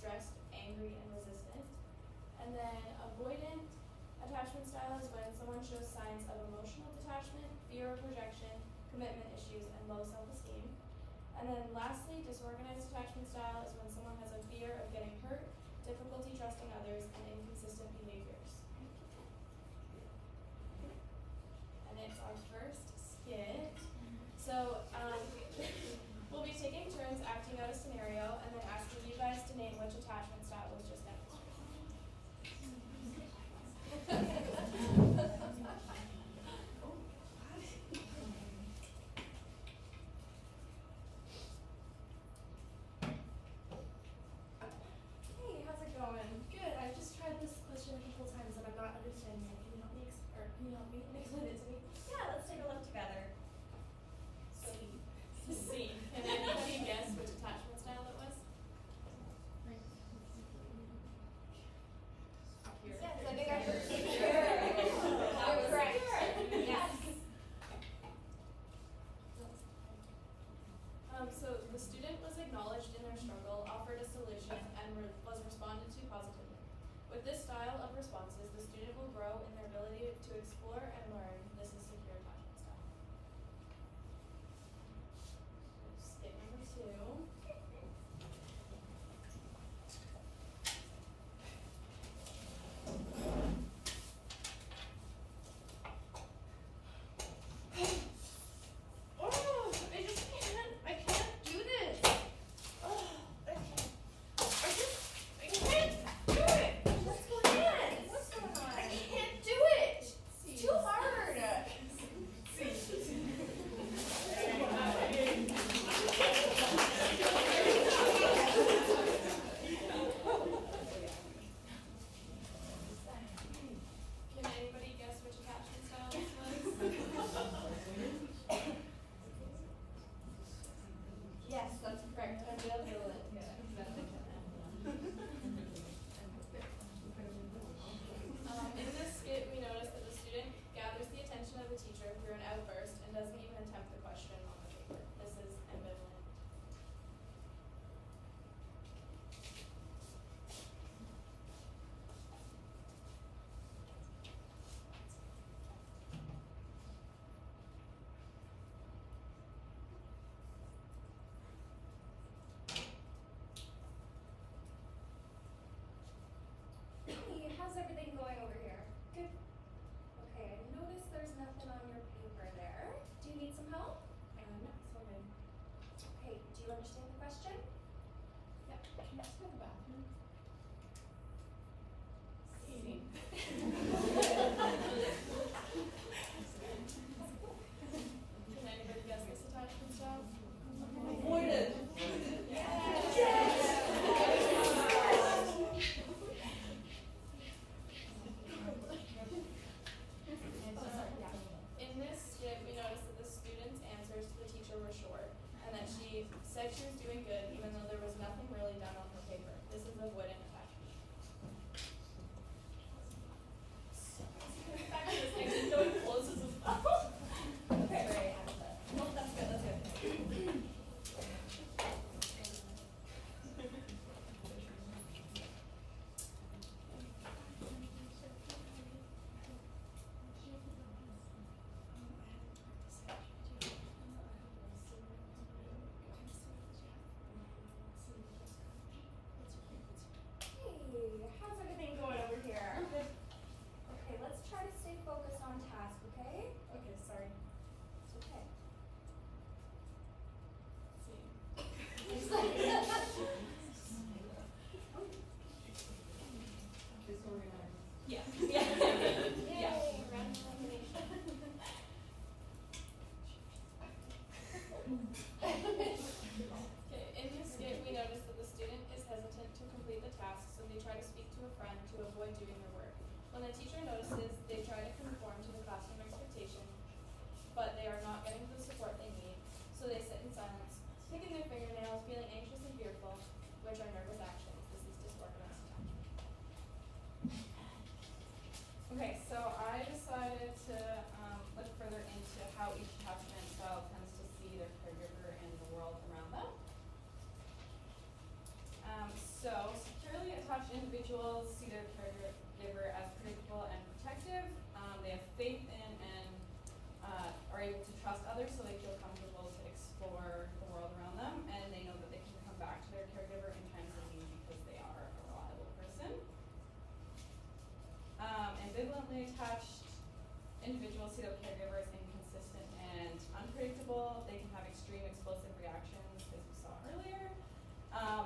stressed, angry, and resistant. And then avoidant attachment style is when someone shows signs of emotional detachment, fear of rejection, commitment issues, and low self-esteem. And then lastly, disorganized attachment style is when someone has a fear of getting hurt, difficulty trusting others, and inconsistent behaviors. And it's our first skit. So we'll be taking turns acting out a scenario and then asking you guys to name which attachment style was just demonstrated. Hey, how's it going? Good. I've just tried this question a couple times and I'm not understanding it. Can you help me explain it to me? Yeah, let's take a look together. C. Can anybody guess which attachment style it was? Yes, I think I heard secure. That was correct. Yes. So the student was acknowledged in their struggle, offered a solution, and was responded to positively. With this style of responses, the student will grow in their ability to explore and learn. This is secure attachment style. Skit number 2. Can anybody guess which attachment style this was? Yes, that's correct. Ambivalent. In this skit, we notice that the student gathers the attention of the teacher through an outburst and doesn't even attempt the question on the paper. This is ambivalent. Hey, how's everything going over here? Good. Okay, I noticed there's nothing on your paper there. Do you need some help? No, so good. Okay, do you understand the question? Yep. Can you just go to the bathroom? Easy. Can anybody guess this attachment style? Avoided. In this skit, we noticed that the student's answers to the teacher were short, and that she said she was doing good even though there was nothing really done on her paper. This is avoidant attachment. Back to this next door closes as well. Okay, right. Nope, that's good, that's good. individuals see their caregiver as predictable and protective. They have faith in and are able to trust others, so they feel comfortable to explore the world around them, and they know that they can come back to their caregiver in times of need because they are a reliable person. Ambivalently attached individuals see their caregiver as inconsistent and unpredictable. They can have extreme explosive reactions, as we saw earlier.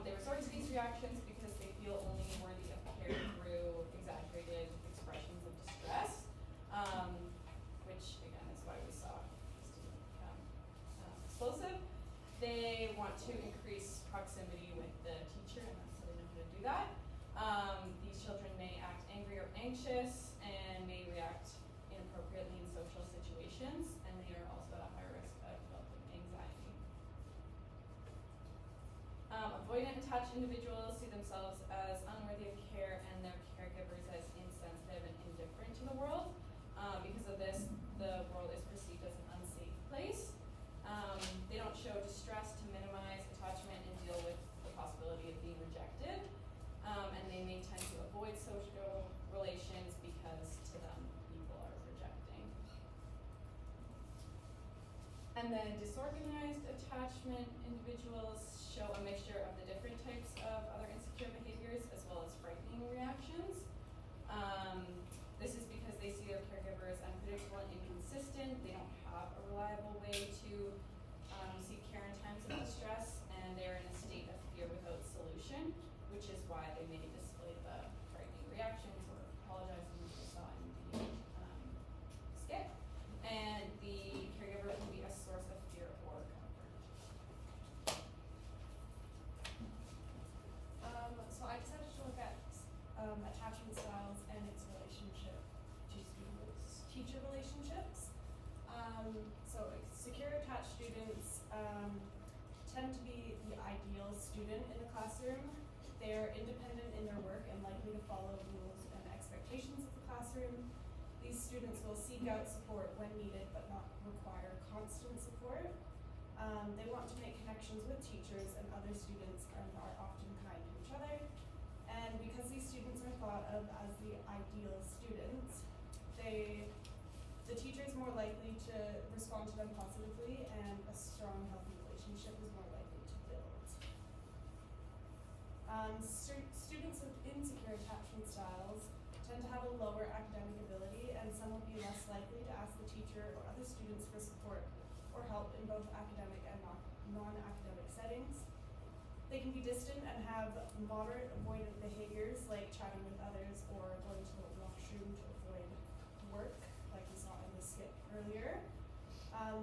They resort to these reactions because they feel only worthy of care through exaggerated expressions of distress, which again is why we saw students become explosive. They want to increase proximity with the teacher, and that's how they know how to do that. These children may act angry or anxious and may react inappropriately in social situations, and they are also at a higher risk of developing anxiety. Avoidant attached individuals see themselves as unworthy of care and their caregivers as insensitive and indifferent to the world. Because of this, the world is perceived as an unsafe place. They don't show distress to minimize attachment and deal with the possibility of being rejected. And they may tend to avoid social relations because to them, people are rejecting. And then disorganized attachment individuals show a mixture of the different types of other insecure behaviors as well as frightening reactions. This is because they see their caregiver as unpredictable and inconsistent. They don't have a reliable way to seek care in times of distress, and they're in a state of fear without solution, which is why they may display the frightening reactions or apologizing, as we saw in the skit. And the caregiver can be a source of fear or comfort. So I decided to look at attachment styles and its relationship to student-teacher relationships. So secure attached students tend to be the ideal student in the classroom. They are independent in their work and likely to follow rules and expectations of the classroom. These students will seek out support when needed but not require constant support. They want to make connections with teachers and other students and are often kind to each other. And because these students are thought of as the ideal students, the teacher is more likely to respond to them positively, and a strong, healthy relationship is more likely to build. Students with insecure attachment styles tend to have a lower academic ability, and some will be less likely to ask the teacher or other students for support or help in both academic and non-academic settings. They can be distant and have moderate avoidant behaviors like chatting with others or going to the washroom to avoid work, like we saw in the skit earlier.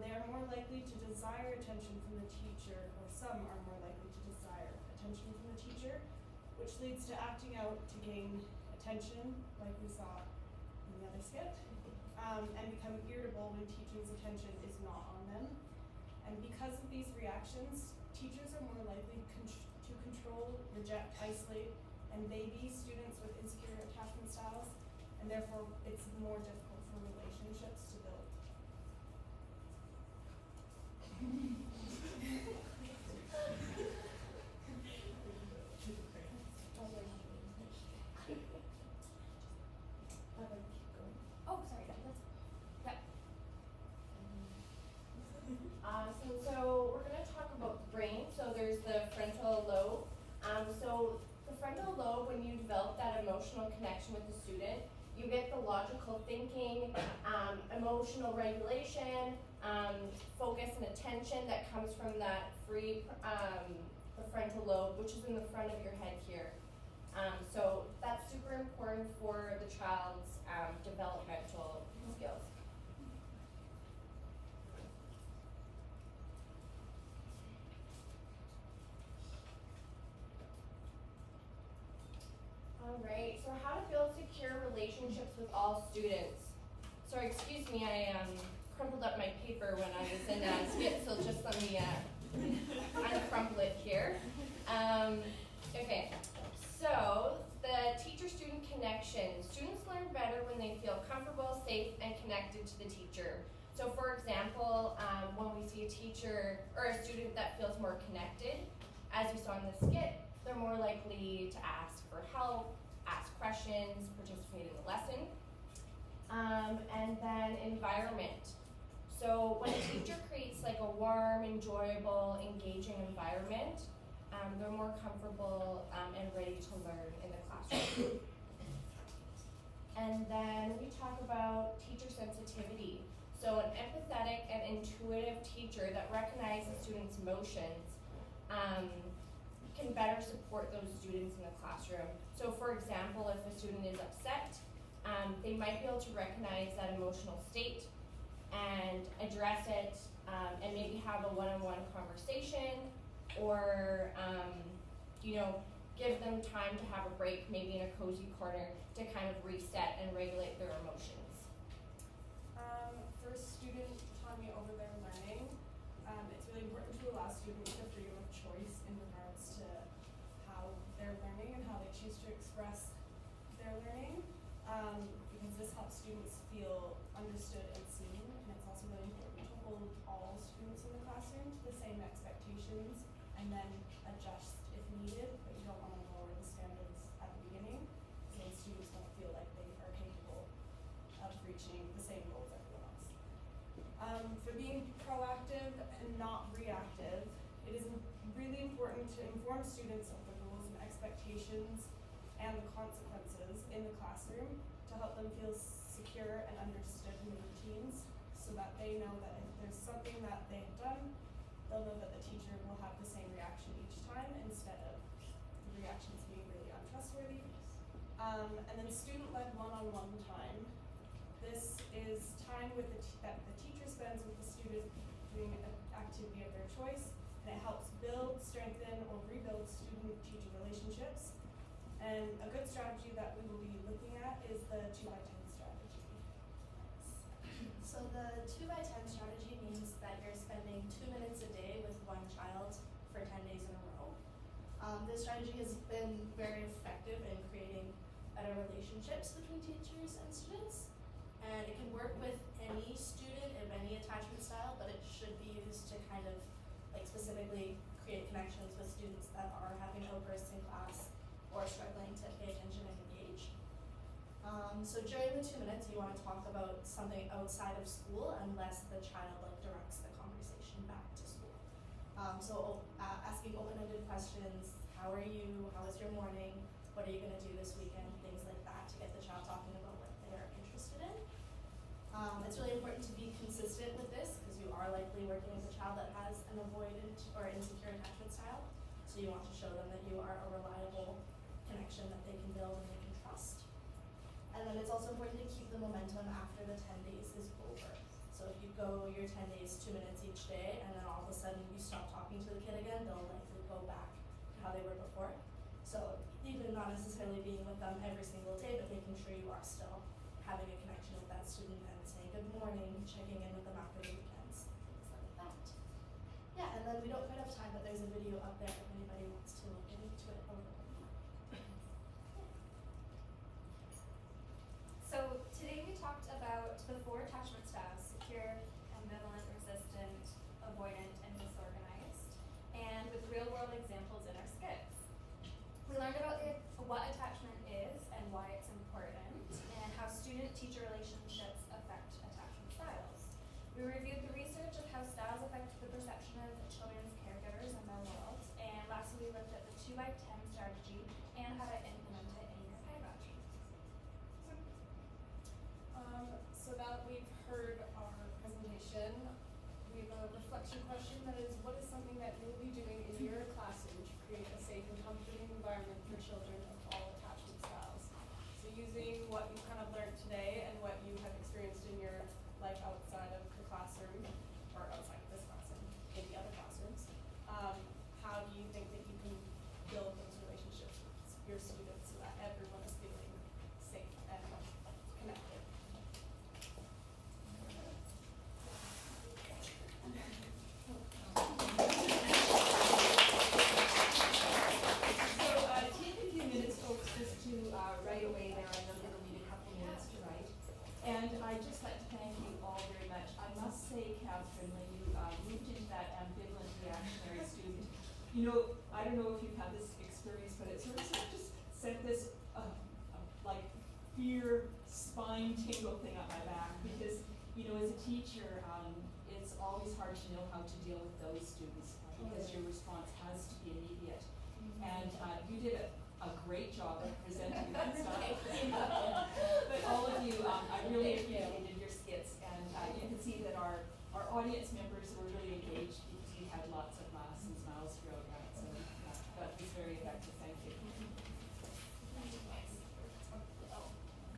They are more likely to desire attention from the teacher, or some are more likely to desire attention from the teacher, which leads to acting out to gain attention, like we saw in the other skit, and become irritable when teachers' attention is not on them. And because of these reactions, teachers are more likely to control, reject, isolate, and baby students with insecure attachment styles, and therefore it's more difficult for relationships to build. Oh, sorry, that's, yep. So we're going to talk about the brain. So there's the frontal lobe. So the frontal lobe, when you develop that emotional connection with the student, you get the logical thinking, emotional regulation, focus and attention that comes from that the frontal lobe, which is in the front of your head here. So that's super important for the child's developmental skills. Alright, so how to build secure relationships with all students. Sorry, excuse me, I crumpled up my paper when I was in skit, so just let me uncrumple it here. Okay, so the teacher-student connection. Students learn better when they feel comfortable, safe, and connected to the teacher. So for example, when we see a teacher or a student that feels more connected, as we saw in the skit, They're more likely to ask for help, ask questions, participate in the lesson. And then environment. So when a teacher creates like a warm, enjoyable, engaging environment, they're more comfortable and ready to learn in the classroom. And then we talk about teacher sensitivity. So an empathetic and intuitive teacher that recognizes students' emotions can better support those students in the classroom. So for example, if a student is upset, they might be able to recognize that emotional state and address it, and maybe have a one-on-one conversation, or give them time to have a break, maybe in a cozy corner, to kind of reset and regulate their emotions. For student autonomy over their learning, it's really important to allow students the freedom of choice in regards to how they're learning and how they choose to express their learning, because this helps students feel understood and seen, and it's also really important to hold all students in the classroom to the same expectations and then adjust if needed, but you don't want to lower the standards at the beginning, so students won't feel like they are capable of reaching the same goals as everyone else. For being proactive and not reactive, it is really important to inform students of the rules and expectations and the consequences in the classroom to help them feel secure and understood in the routines, so that they know that if there's something that they have done, they'll know that the teacher will have the same reaction each time instead of the reactions being really untrustworthy. And then student-led one-on-one time. This is time that the teacher spends with the student doing an activity of their choice, and it helps build, strengthen, or rebuild student-teacher relationships. And a good strategy that we will be looking at is the 2x10 strategy. So the 2x10 strategy means that you're spending 2 minutes a day with one child for 10 days in a row. This strategy has been very effective in creating better relationships between teachers and students, and it can work with any student of any attachment style, but it should be used to kind of like specifically create connections with students that are having outbursts in class or struggling to pay attention and engage. So during the 2 minutes, you want to talk about something outside of school unless the child like directs the conversation back to school. Asking open-ended questions: how are you? How was your morning? What are you going to do this weekend? Things like that to get the child talking about what they are interested in. It's really important to be consistent with this because you are likely working with a child that has an avoidant or insecure attachment style. So you want to show them that you are a reliable connection that they can build and they can trust. And then it's also important to keep the momentum after the 10 days is over. So if you go your 10 days, 2 minutes each day, and then all of a sudden you stop talking to the kid again, they'll likely go back to how they were before. So even not necessarily being with them every single day, but making sure you are still having a connection with that student and saying good morning, checking in with them after the weekends, things like that. Yeah, and then we don't quite have time, but there's a video up there if anybody wants to look into it a little bit more. So today we talked about the 4 attachment styles: secure, ambivalent, resistant, avoidant, and disorganized, and with real-world examples in our skits. We learned about what attachment is and why it's important, and how student-teacher relationships affect attachment styles. We reviewed the research of how styles affect the perception of children's caregivers and their world, and lastly we looked at the 2x10 strategy and how to implement it in your playground. So now that we've heard our presentation, we have a reflection question that is, what is something that you'll be doing in your classroom to create a safe and comforting environment for children of all attachment styles? So using what you kind of learned today and what you have experienced in your life outside of the classroom, or outside of this classroom, maybe other classrooms, how do you think that you can build those relationships with your students so that everyone is feeling safe and connected? Take a few minutes, folks, just to write away there. I know it'll need a couple minutes to write. And I'd just like to thank you all very much. I must say, Catherine, when you moved into that ambivalent reactionary student, I don't know if you've had this experience experience, but it sort of just sent this, like, fear, spine tingle thing up my back, because, you know, as a teacher, it's always hard to know how to deal with those students, because your response has to be immediate. And you did a